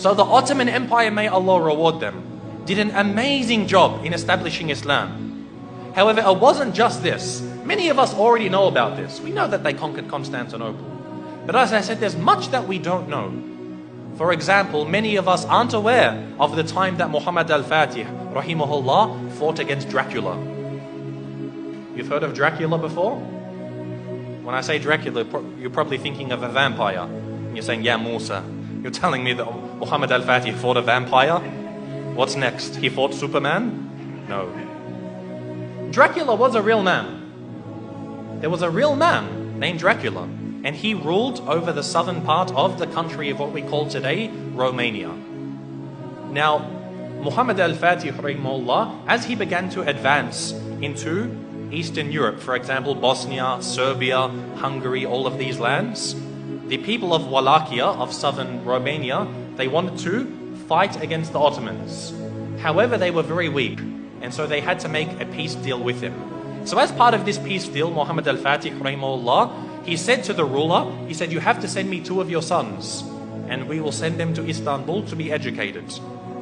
So the Ottoman Empire, may Allah reward them, did an amazing job in establishing Islam. However, it wasn't just this. Many of us already know about this. We know that they conquered Constantinople. But as I said, there's much that we don't know. For example, many of us aren't aware of the time that Muhammad al-Fatih, rahimahullah, fought against Dracula. You've heard of Dracula before? When I say Dracula, you're probably thinking of a vampire. And you're saying, yeah, Musa, you're telling me that Muhammad al-Fatih fought a vampire? What's next? He fought Superman? No. Dracula was a real man. There was a real man named Dracula. And he ruled over the southern part of the country of what we call today Romania. Now, Muhammad al-Fatih, rahimahullah, as he began to advance into Eastern Europe, for example, Bosnia, Serbia, Hungary, all of these lands, the people of Wallachia, of southern Romania, they wanted to fight against the Ottomans. However, they were very weak, and so they had to make a peace deal with him. So as part of this peace deal, Muhammad al-Fatih, rahimahullah, he said to the ruler, he said, you have to send me 2 of your sons, and we will send them to Istanbul to be educated.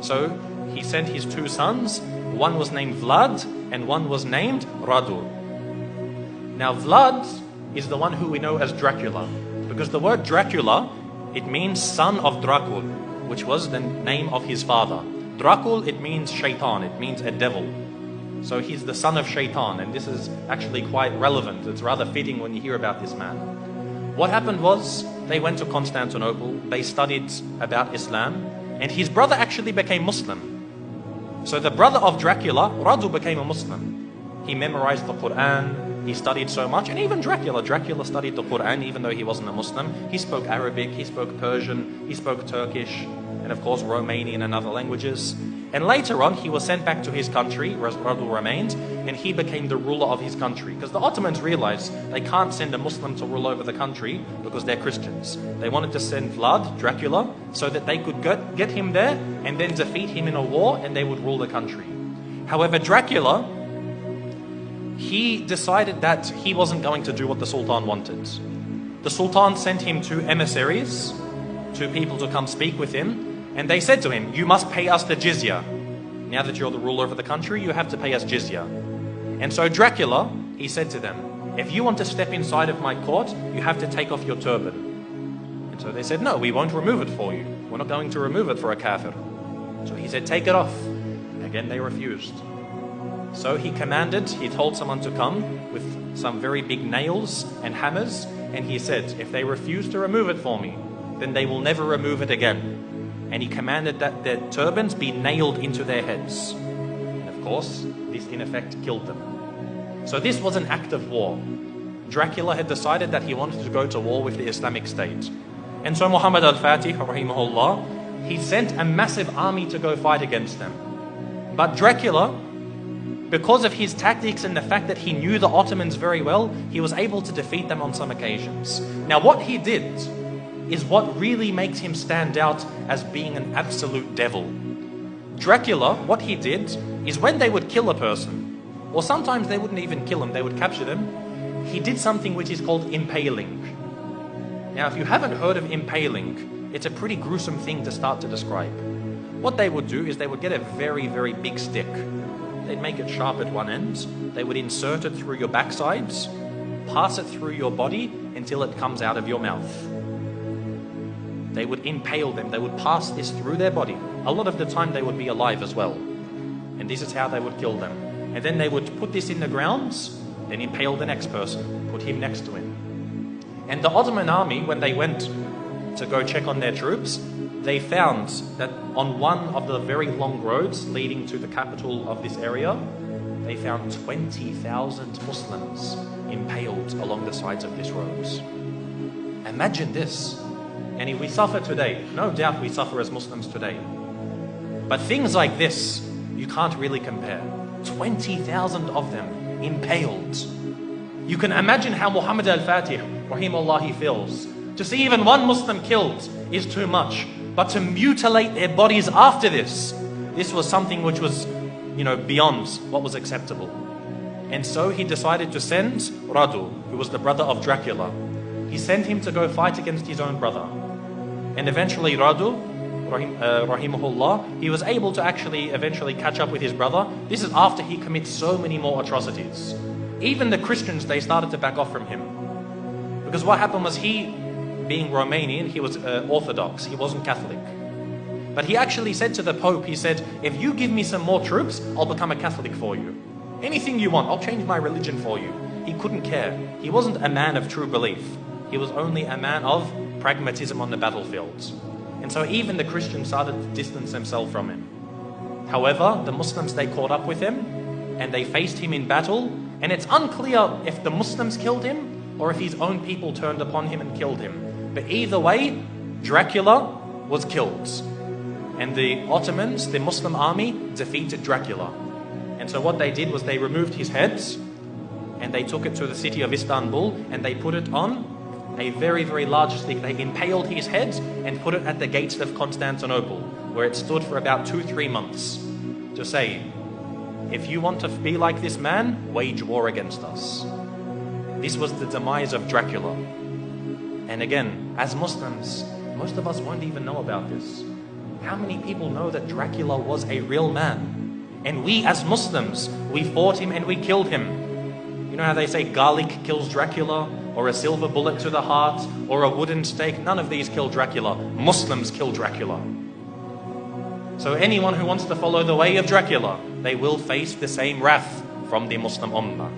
So he sent his 2 sons. One was named Vlad, and one was named Radu. Now Vlad is the one who we know as Dracula, because the word Dracula, it means son of Dracul, which was the name of his father. Dracul, it means shaitan, it means a devil. So he's the son of shaitan, and this is actually quite relevant. It's rather fitting when you hear about this man. What happened was, they went to Constantinople, they studied about Islam, and his brother actually became Muslim. So the brother of Dracula, Radu, became a Muslim. He memorized the Quran, he studied so much, and even Dracula studied the Quran even though he wasn't a Muslim. He spoke Arabic, he spoke Persian, he spoke Turkish, and of course Romanian and other languages. And later on, he was sent back to his country, Radu remained, and he became the ruler of his country. Because the Ottomans realized they can't send a Muslim to rule over the country because they're Christians. They wanted to send Vlad, Dracula, so that they could get him there and then defeat him in a war, and they would rule the country. However, Dracula, he decided that he wasn't going to do what the Sultan wanted. The Sultan sent him 2 emissaries, 2 people to come speak with him. And they said to him, you must pay us the jizya. Now that you're the ruler of the country, you have to pay us jizya. And so Dracula, he said to them, if you want to step inside of my court, you have to take off your turban. And so they said, no, we won't remove it for you. We're not going to remove it for a kafir. So he said, take it off. Again, they refused. So he told someone to come with some very big nails and hammers. And he said, if they refuse to remove it for me, then they will never remove it again. And he commanded that their turbans be nailed into their heads. And of course, this in effect killed them. So this was an act of war. Dracula had decided that he wanted to go to war with the Islamic State. And so Muhammad al-Fatih, rahimahullah, he sent a massive army to go fight against them. But Dracula, because of his tactics and the fact that he knew the Ottomans very well, he was able to defeat them on some occasions. Now what he did is what really makes him stand out as being an absolute devil. Dracula, what he did is when they would kill a person, or sometimes they wouldn't even kill him, they would capture them, he did something which is called impaling. Now if you haven't heard of impaling, it's a pretty gruesome thing to start to describe. What they would do is they would get a very, very big stick. They'd make it sharp at one end, they would insert it through your backsides, pass it through your body until it comes out of your mouth. They would impale them. They would pass this through their body. A lot of the time they would be alive as well. And this is how they would kill them. And then they would put this in the ground, then impale the next person, put him next to him. And the Ottoman army, when they went to go check on their troops, they found that on one of the very long roads leading to the capital of this area, they found 20,000 Muslims impaled along the sides of this road. Imagine this. And we suffer today. No doubt we suffer as Muslims today. But things like this, you can't really compare. 20,000 of them impaled. You can imagine how Muhammad al-Fatih, rahimahullah, he feels. To see even one Muslim killed is too much. But to mutilate their bodies after this was something which was, beyond what was acceptable. And so he decided to send Radu, who was the brother of Dracula. He sent him to go fight against his own brother. And eventually Radu, rahimahullah, he was able to actually eventually catch up with his brother. This is after he commits so many more atrocities. Even the Christians, they started to back off from him. Because what happened was he, being Romanian, he was Orthodox, he wasn't Catholic. But he actually said to the Pope, he said, if you give me some more troops, I'll become a Catholic for you. Anything you want, I'll change my religion for you. He couldn't care. He wasn't a man of true belief. He was only a man of pragmatism on the battlefields. And so even the Christians started to distance themselves from him. However, the Muslims, they caught up with him and they faced him in battle. And it's unclear if the Muslims killed him or if his own people turned upon him and killed him. But either way, Dracula was killed. And the Ottomans, the Muslim army, defeated Dracula. And so what they did was they removed his heads and they took it to the city of Istanbul and they put it on a very, very large stick. They impaled his head and put it at the gates of Constantinople, where it stood for about 2-3 months, to say, if you want to be like this man, wage war against us. This was the demise of Dracula. And again, as Muslims, most of us won't even know about this. How many people know that Dracula was a real man? And we as Muslims, we fought him and we killed him. You know how they say garlic kills Dracula, or a silver bullet to the heart, or a wooden stake? None of these kill Dracula. Muslims kill Dracula. So anyone who wants to follow the way of Dracula, they will face the same wrath from the Muslim Ummah.